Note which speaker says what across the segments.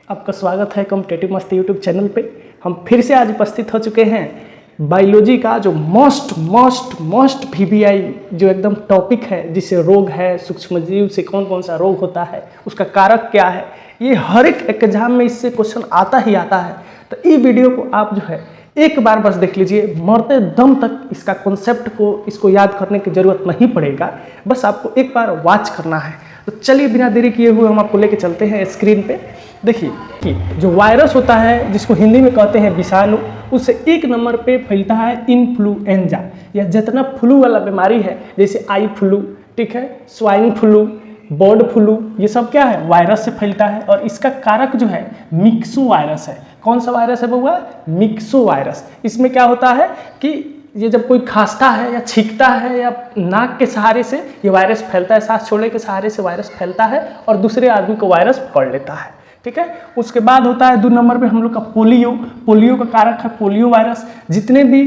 Speaker 1: आपका स्वागत है कॉम्पिटिटिव मस्ती यूट्यूब चैनल पे। हम फिर से आज उपस्थित हो चुके हैं बायोलॉजी का जो मोस्ट VBI जो एकदम टॉपिक है, जिसे रोग है, सूक्ष्मजीव से कौन कौन सा रोग होता है, उसका कारक क्या है, ये हर एक एग्जाम में इससे क्वेश्चन आता ही आता है। तो ये वीडियो को आप जो है एक बार बस देख लीजिए, मरते दम तक इसका कॉन्सेप्ट को इसको याद करने की जरूरत नहीं पड़ेगा, बस आपको एक बार वॉच करना है। तो चलिए बिना देरी किए हुए हम आपको लेके चलते हैं स्क्रीन पे। देखिए जो वायरस होता है, जिसको हिंदी में कहते हैं विषाणु, उससे एक नंबर पे फैलता है इन्फ्लुएंजा, या जितना फ्लू वाला बीमारी है, जैसे आई फ्लू, ठीक है, स्वाइन फ्लू, बर्ड फ्लू, ये सब क्या है, वायरस से फैलता है। और इसका कारक जो है मिक्सो वायरस है। कौन सा वायरस है बउआ? Myxo virus. इसमें क्या होता है कि ये जब कोई खांसता है या छींकता है या नाक के सहारे से ये वायरस फैलता है, सांस छोड़ने के सहारे से वायरस फैलता है और दूसरे आदमी को वायरस पकड़ लेता है, ठीक है। उसके बाद होता है 2 नंबर पे हम लोग का पोलियो का कारक है पोलियो वायरस। जितने भी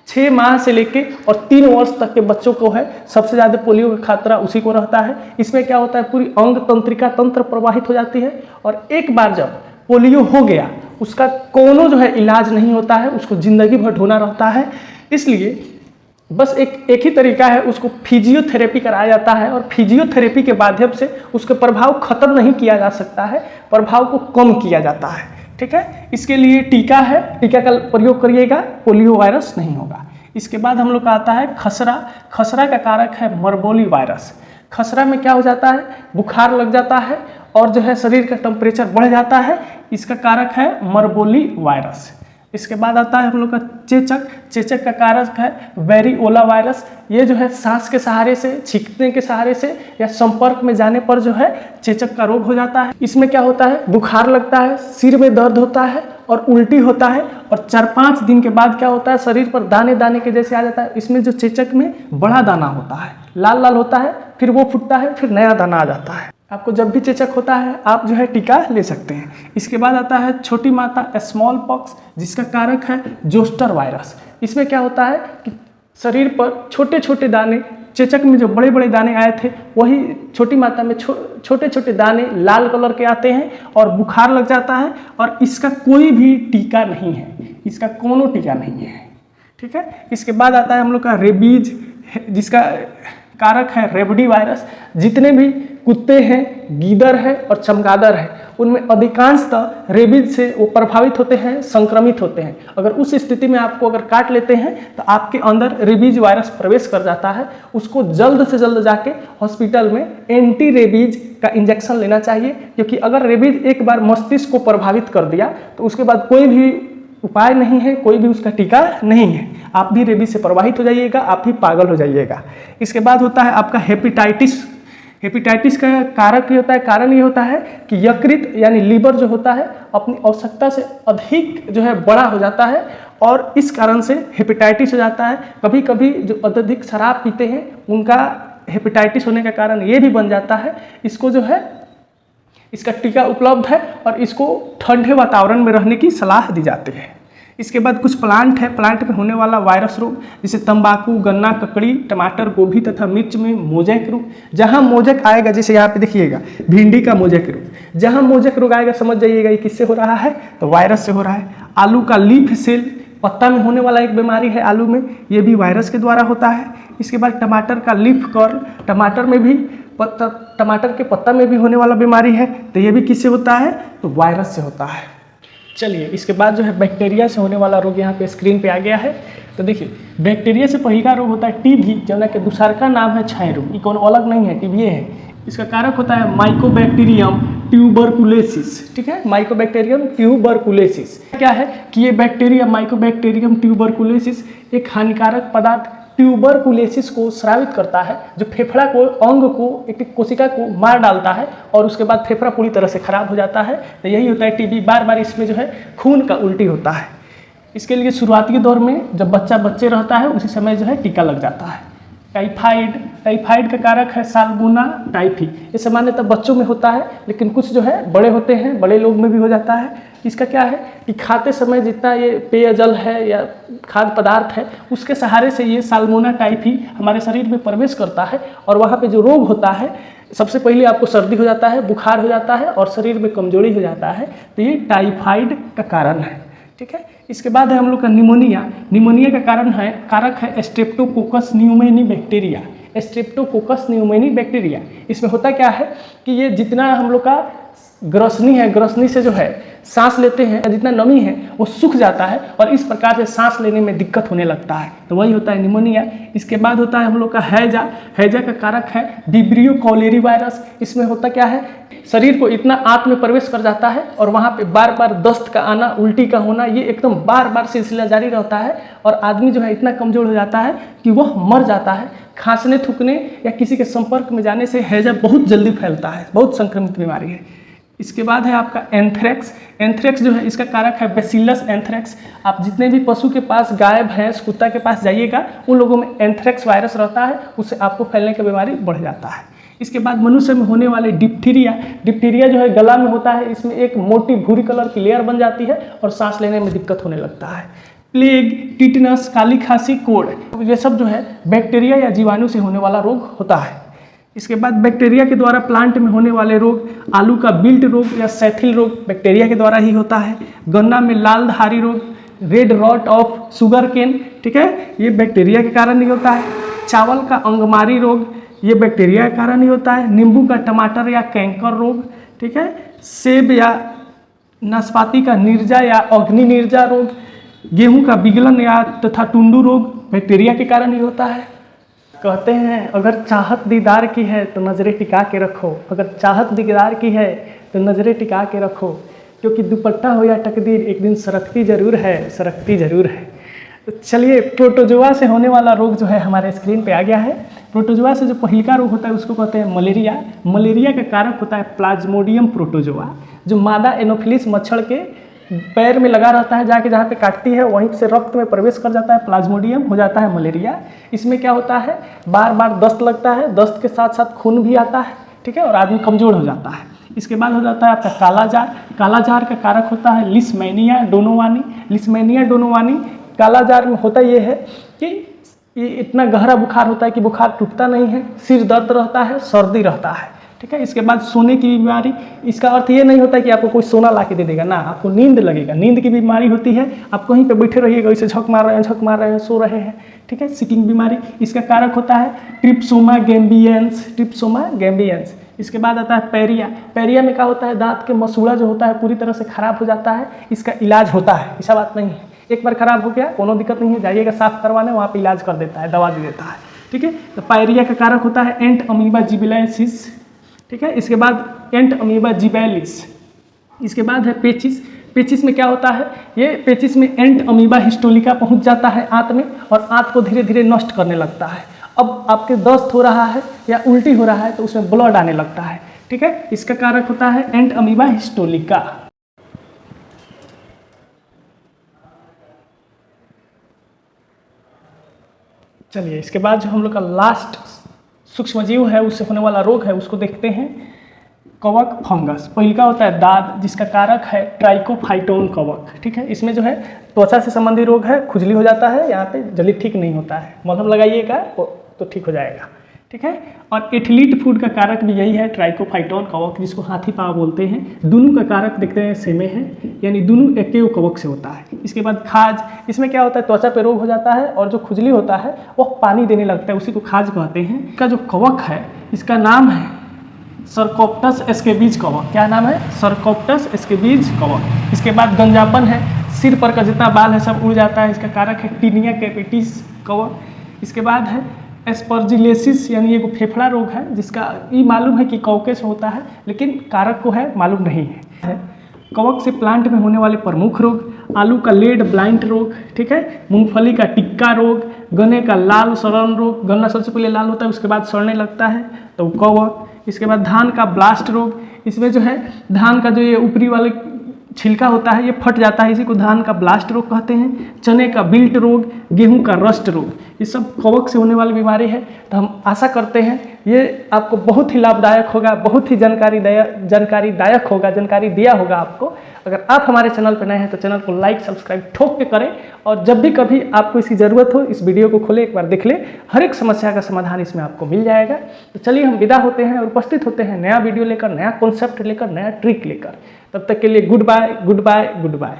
Speaker 1: 6 माह से लेके और 3 वर्ष तक के बच्चों को है, सबसे ज़्यादा पोलियो का खतरा उसी को रहता है। इसमें क्या होता है, पूरी अंग तंत्रिका तंत्र प्रभावित हो जाती है और एक बार जब पोलियो हो गया, उसका कोनो जो है इलाज नहीं होता है, उसको ज़िंदगी भर ढोना रहता है। इसलिए बस एक ही तरीका है, उसको फिजियोथेरेपी कराया जाता है और फिजियोथेरेपी के माध्यम से उसके प्रभाव खत्म नहीं किया जा सकता है, प्रभाव को कम किया जाता है, ठीक है। इसके लिए टीका है, टीका का प्रयोग करिएगा, पोलियो वायरस नहीं होगा। इसके बाद हम लोग का आता है खसरा। खसरा का कारक है मरबोली वायरस। खसरा में क्या हो जाता है, बुखार लग जाता है और जो है शरीर का टेम्परेचर बढ़ जाता है, इसका कारक है मरबोली वायरस। इसके बाद आता है हम लोग का चेचक। चेचक का कारक है वेरिओला वायरस। ये जो है सांस के सहारे से, छींकने के सहारे से या संपर्क में जाने पर जो है चेचक का रोग हो जाता है। इसमें क्या होता है, बुखार लगता है, सिर में दर्द होता है और उल्टी होता है और 4-5 दिन के बाद क्या होता है, शरीर पर दाने दाने के जैसे आ जाता है। इसमें जो चेचक में बड़ा दाना होता है, लाल लाल होता है, फिर वो फूटता है, फिर नया दाना आ जाता है। आपको जब भी चेचक होता है आप जो है टीका ले सकते हैं। इसके बाद आता है छोटी माता स्मॉल पॉक्स, जिसका कारक है जोस्टर वायरस। इसमें क्या होता है कि शरीर पर छोटे छोटे दाने, चेचक में जो बड़े बड़े दाने आए थे वही छोटी माता में छोटे छोटे दाने लाल कलर के आते हैं और बुखार लग जाता है और इसका कोई भी टीका नहीं है, इसका कोनो टीका नहीं है, ठीक है। इसके बाद आता है हम लोग का रेबीज, जिसका कारक है रेबडी वायरस। जितने भी कुत्ते हैं, गीदड़ है और चमगादड़ है, उनमें अधिकांशतः रेबीज से वो प्रभावित होते हैं, संक्रमित होते हैं। अगर उस स्थिति में आपको अगर काट लेते हैं तो आपके अंदर रेबीज वायरस प्रवेश कर जाता है। उसको जल्द से जल्द जाके हॉस्पिटल में एंटी रेबीज का इंजेक्शन लेना चाहिए, क्योंकि अगर रेबीज एक बार मस्तिष्क को प्रभावित कर दिया तो उसके बाद कोई भी उपाय नहीं है, कोई भी उसका टीका नहीं है। आप भी रेबीज से प्रभावित हो जाइएगा, आप भी पागल हो जाइएगा। इसके बाद होता है आपका हेपेटाइटिस। हेपेटाइटिस का कारक ये होता है, कारण ये होता है कि यकृत यानी लीवर जो होता है अपनी आवश्यकता से अधिक जो है बड़ा हो जाता है और इस कारण से हेपेटाइटिस हो जाता है। कभी कभी जो अत्यधिक शराब पीते हैं उनका हेपेटाइटिस होने का कारण ये भी बन जाता है। इसको जो है, इसका टीका उपलब्ध है और इसको ठंडे वातावरण में रहने की सलाह दी जाती है। इसके बाद कुछ प्लांट है, प्लांट में होने वाला वायरस रोग, जैसे तंबाकू, गन्ना, ककड़ी, टमाटर, गोभी तथा मिर्च में मोजैक रोग। जहां मोजैक आएगा, जैसे यहाँ पे देखिएगा भिंडी का मोजैक रोग, जहां मोजैक रोग आएगा समझ जाइएगा ये किससे हो रहा है, तो वायरस से हो रहा है। आलू का लीफ सेल, पत्ता में होने वाला एक बीमारी है आलू में, ये भी वायरस के द्वारा होता है। इसके बाद टमाटर का लीफ कर्ल, टमाटर में भी टमाटर के पत्ता में भी होने वाला बीमारी है, तो ये भी किससे होता है, तो वायरस से होता है। चलिए इसके बाद जो है बैक्टीरिया से होने वाला रोग यहाँ पे स्क्रीन पे आ गया है। तो देखिए बैक्टीरिया से पहला रोग होता है टीबी, जौना के दूसरा का नाम है क्षय रोग। ये कौन अलग नहीं है, टीबी है। इसका कारक होता है माइकोबैक्टीरियम ट्यूबरकुलोसिस, ठीक है, माइकोबैक्टीरियम ट्यूबरकुलोसिस। क्या है कि ये बैक्टीरिया माइकोबैक्टीरियम ट्यूबरकुलोसिस एक हानिकारक पदार्थ ट्यूबरकुलोसिस को स्रावित करता है, जो फेफड़ा को, अंग को, एक कोशिका को मार डालता है और उसके बाद फेफड़ा पूरी तरह से खराब हो जाता है। तो यही होता है टीबी। बार बार इसमें जो है खून का उल्टी होता है। इसके लिए शुरुआती दौर में जब बच्चे रहता है उसी समय जो है टीका लग जाता है। टाइफाइड का कारक है साल्मोना टाइफी। ये सामान्यतः बच्चों में होता है, लेकिन कुछ जो है बड़े होते हैं, बड़े लोग में भी हो जाता है। इसका क्या है कि खाते समय जितना ये पेयजल है या खाद्य पदार्थ है, उसके सहारे से ये साल्मोना टाइफी हमारे शरीर में प्रवेश करता है और वहाँ पे जो रोग होता है सबसे पहले आपको सर्दी हो जाता है, बुखार हो जाता है और शरीर में कमजोरी हो जाता है, तो ये टाइफाइड का कारण है। ठीक है, इसके बाद है हम लोग का निमोनिया। निमोनिया का कारक है Streptococcus pneumoniae bacteria. Streptococcus pneumoniae bacteria, इसमें होता क्या है कि ये जितना हम लोग का ग्रसनी है, ग्रसनी से जो है सांस लेते हैं, जितना नमी है वो सूख जाता है और इस प्रकार से सांस लेने में दिक्कत होने लगता है, तो वही होता है निमोनिया। इसके बाद होता है हम लोग का हैजा। हैजा का कारक है विब्रियो कॉलेरी वायरस। इसमें होता क्या है, शरीर को इतना आंत में प्रवेश कर जाता है और वहाँ पे बार बार दस्त का आना, उल्टी का होना, ये एकदम बार बार सिलसिला जारी रहता है और आदमी जो है इतना कमजोर हो जाता है कि वह मर जाता है। खांसने, थूकने या किसी के संपर्क में जाने से हैजा बहुत जल्दी फैलता है, बहुत संक्रमित बीमारी है। इसके बाद है आपका एंथ्रेक्स। एंथ्रेक्स जो है इसका कारक है बैसिलस एंथ्रेक्स। आप जितने भी पशु के पास, गाय, भैंस, कुत्ता के पास जाइएगा, उन लोगों में एंथ्रेक्स वायरस रहता है, उससे आपको फैलने की बीमारी बढ़ जाता है। इसके बाद मनुष्य में होने वाले डिप्थीरिया। डिप्थीरिया जो है गला में होता है, इसमें एक मोटी भूरी कलर की लेयर बन जाती है और सांस लेने में दिक्कत होने लगता है। प्लेग, टिटनस, काली खांसी, कोढ़, ये सब जो है बैक्टीरिया या जीवाणु से होने वाला रोग होता है। इसके बाद बैक्टीरिया के द्वारा प्लांट में होने वाले रोग, आलू का बिल्ट रोग या सैथिल रोग बैक्टीरिया के द्वारा ही होता है। गन्ना में लाल धारी रोग, red rot of sugar cane, ठीक है, ये बैक्टीरिया के कारण ही होता है। चावल का अंगमारी रोग, ये बैक्टीरिया के कारण ही होता है। नींबू का टमाटर या कैंकर रोग, ठीक है। सेब या नाशपाती का निर्जा या अग्नि निर्जा रोग, गेहूं का बिगलन या तथा टुंडू रोग बैक्टीरिया के कारण ही होता है। कहते हैं अगर चाहत दीदार की है तो नज़रें टिका के रखो, अगर चाहत दीदार की है तो नज़रें टिका के रखो, क्योंकि दुपट्टा हो या तकदीर एक दिन सरकती जरूर है, सरकती जरूर है। तो चलिए, प्रोटोजोआ से होने वाला रोग जो है हमारे स्क्रीन पे आ गया है। प्रोटोजोआ से जो पहिलका रोग होता है उसको कहते हैं मलेरिया। मलेरिया का कारक होता है प्लाज्मोडियम प्रोटोजोआ, जो मादा एनोफिलिस मच्छर के पैर में लगा रहता है, जाके जहाँ पे काटती है वहीं से रक्त में प्रवेश कर जाता है, प्लाज्मोडियम हो जाता है मलेरिया। इसमें क्या होता है, बार बार दस्त लगता है, दस्त के साथ साथ खून भी आता है, ठीक है, और आदमी कमजोर हो जाता है। इसके बाद हो जाता है आपका कालाजार। कालाजार का कारक होता है लिस्मेनिया डोनोवानी। लिस्मेनिया डोनोवानी कालाजार में होता ये है कि ये इतना गहरा बुखार होता है कि बुखार टूटता नहीं है, सिर दर्द रहता है, सर्दी रहता है, ठीक है। इसके बाद सोने की बीमारी। इसका अर्थ ये नहीं होता कि आपको कोई सोना ला के दे देगा ना, आपको नींद लगेगा, नींद की बीमारी होती है। आप कहीं पे बैठे रहिएगा, वैसे झक मार रहे हैं, सो रहे हैं, ठीक है। सिकिंग बीमारी, इसका कारक होता है ट्रिप्सोमा गैम्बियंस, ट्रिप्सोमा गैम्बियंस। इसके बाद आता है पैरिया। पैरिया में क्या होता है, दांत के मसूड़ा जो होता है पूरी तरह से खराब हो जाता है, इसका इलाज होता है, ऐसा बात नहीं है। एक बार खराब हो गया कोनो दिक्कत नहीं है, जाइएगा साफ करवाने, वहाँ पे इलाज कर देता है, दवा दे देता है, ठीक है। तो पैरिया का कारक होता है एंट अमीबा जिबैलिस, ठीक है। इसके बाद एंट अमीबा जिबैलिस। इसके बाद है पेचिस। पेचिस में क्या होता है, ये पेचिस में एंट अमीबा हिस्टोलिका पहुंच जाता है आंत में और आंत को धीरे धीरे नष्ट करने लगता है। अब आपके दस्त हो रहा है या उल्टी हो रहा है तो उसमें ब्लड आने लगता है, ठीक है। इसका कारक होता है एंट अमीबा हिस्टोलिका। चलिए, इसके बाद जो हम लोग का लास्ट सूक्ष्मजीव है उससे होने वाला रोग है उसको देखते हैं, कवक फंगस। पहिलका होता है दाद, जिसका कारक है ट्राइकोफाइटोन कवक, ठीक है। इसमें जो है त्वचा से संबंधी रोग है, खुजली हो जाता है, यहाँ पे जल्दी ठीक नहीं होता है, मलहम लगाइएगा तो ठीक हो जाएगा, ठीक है। और एथलीट फूड का कारक भी यही है, ट्राइकोफाइटोन कवक, जिसको हाथी पाँव बोलते हैं। दोनों का कारक देखते हैं सेमे है, यानी दोनों एक ही कवक से होता है। इसके बाद खाज। इसमें क्या होता है, त्वचा पे रोग हो जाता है और जो खुजली होता है वह पानी देने लगता है, उसी को खाज कहते हैं। इसका जो कवक है इसका नाम है सरकोप्टस स्केबीज कवक। क्या नाम है, सरकोप्टस स्केबीज कवक। इसके बाद गंजापन है, सिर पर का जितना बाल है सब उड़ जाता है, इसका कारक है टीनिया कैपिटिस कवक। इसके बाद है एस्परजिलेसिस, यानी ये फेफड़ा रोग है, जिसका ये मालूम है कि कवके से होता है लेकिन कारक को है मालूम नहीं है। कवक से प्लांट में होने वाले प्रमुख रोग, आलू का लेड ब्लाइंट रोग, ठीक है, मूंगफली का टिक्का रोग, गन्ने का लाल सड़न रोग, गन्ना सबसे पहले लाल होता है उसके बाद सड़ने लगता है तो कवक। इसके बाद धान का ब्लास्ट रोग। इसमें जो है धान का जो ये ऊपरी वाले छिलका होता है ये फट जाता है, इसी को धान का ब्लास्ट रोग कहते हैं। चने का बिल्ट रोग, गेहूं का रस्ट रोग, ये सब कवक से होने वाली बीमारी है। तो हम आशा करते हैं ये आपको बहुत ही लाभदायक होगा, बहुत ही जानकारीदायक होगा, जानकारी दिया होगा आपको। अगर आप हमारे चैनल पर नए हैं तो चैनल को लाइक सब्सक्राइब ठोक के करें, और जब भी कभी आपको इसकी ज़रूरत हो इस वीडियो को खोले, एक बार देख ले, हर एक समस्या का समाधान इसमें आपको मिल जाएगा। तो चलिए हम विदा होते हैं और उपस्थित होते हैं नया वीडियो लेकर, नया कॉन्सेप्ट लेकर, नया ट्रिक लेकर। तब तक के लिए good bye, good bye, good bye.